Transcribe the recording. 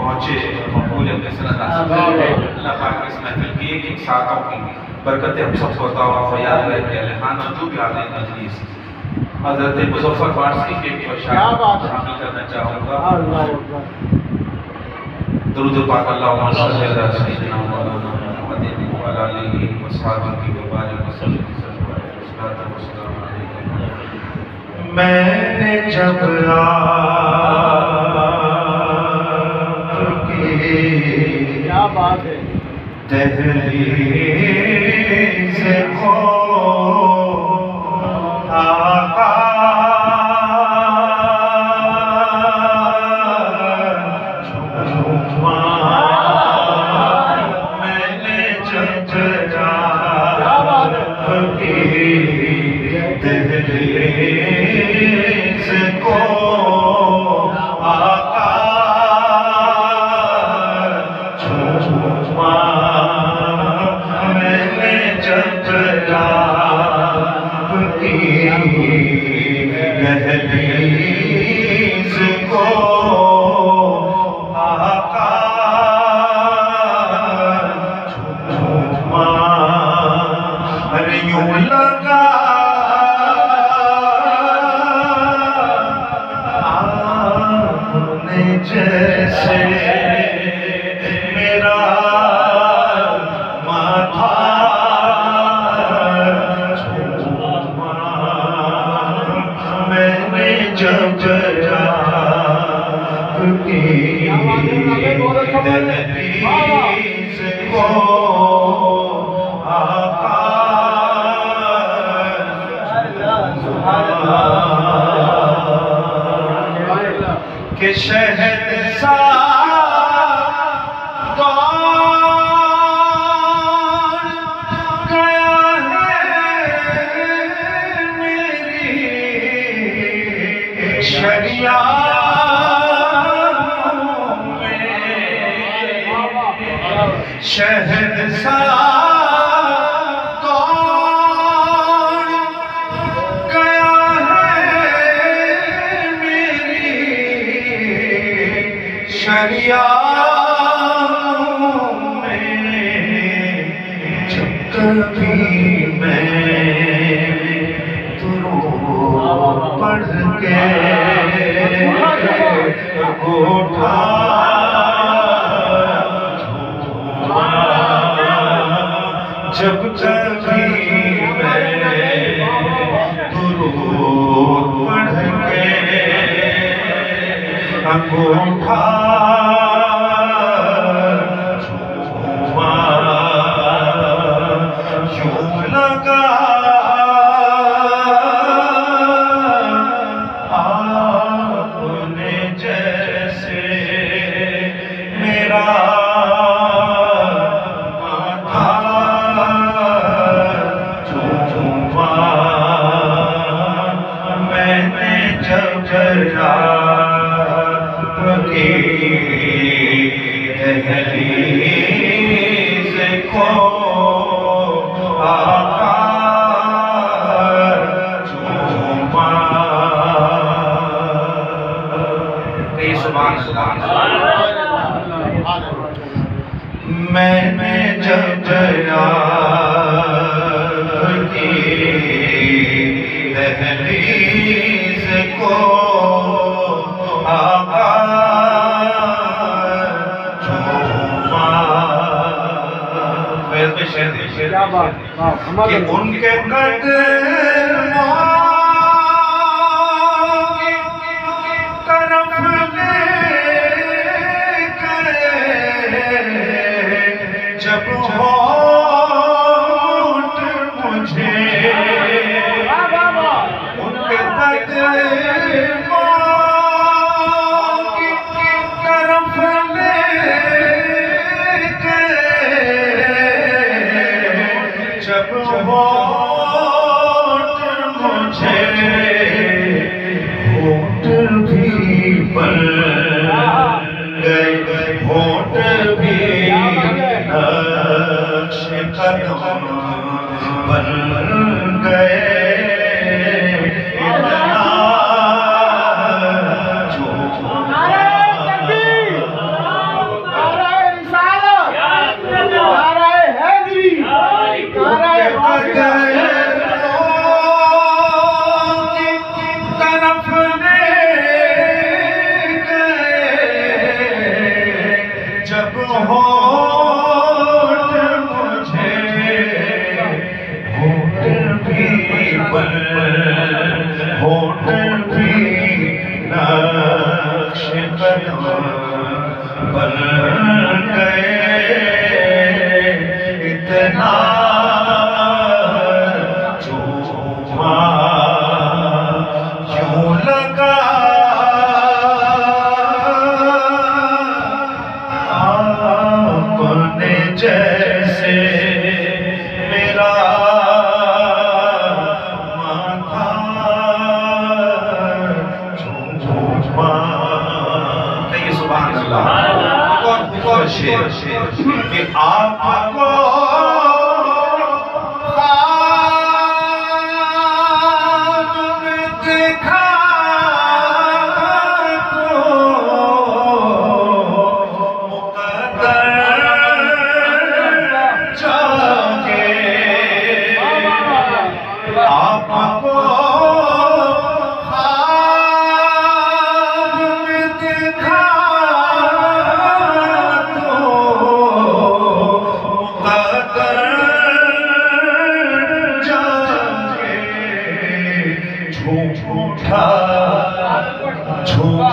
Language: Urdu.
پہنچے مقبول اپنے سنت حاصل اللہ پاک اس محفل کی ایک ساتھوں کی برکتیں ہم سب کو عطا و فیاض رہے کہ الہانہ جو بھی حاضر مجلس حضرت مظفر فارسی کے ایک شاعر شامل کرنا چاہوں گا. درود پاک اللہم صلی اللہ علیہ سیدنا مولانا محمد و علی آلہ و صحابہ و بارک وسلم. میں نے جب آپ کی دہلیز کو آقا چھوما میں نے جب آپ کی دہلیز کو آقا چھوما میں نے جب آپ کی دہلیز کو آقا چھوما ارے یوں لگا جیسے میرا ماتھا چھوما میں نے جب آپ کی دہلیز کو آقا کہ شہد سا دور گیا ہے میری شریعت میں شہد سا جب کبھی میں درود پڑھ کے اٹھا جب کبھی میں درود پڑھ کے انگوٹھا چھوما یوں لگا آپ نے جیسے میرا ماتھا چھوما میں نے جب دہلیز کو آقا چھوما کئی سبحان اللہ. میں نے جب آپ کی دہلیز کو آقا کہ ان کے قدموں کی طرف لے گئے جب ہونٹ مجھے ان کے قدموں کی طرف لے جب ہونٹ مجھے ہونٹ بھی بن گئے ہونٹ بھی نقش قدم بن گئے اتنا جو بن گئے اتنا چوما یوں لگا اپنے جیسے میرا ماتھا چوما کہیے سبحان اللہ کون شیر کہ آپ کو خواب میں دیکھا تو مقدر جاگے آپ کو خواب میں دیکھا جھوٹا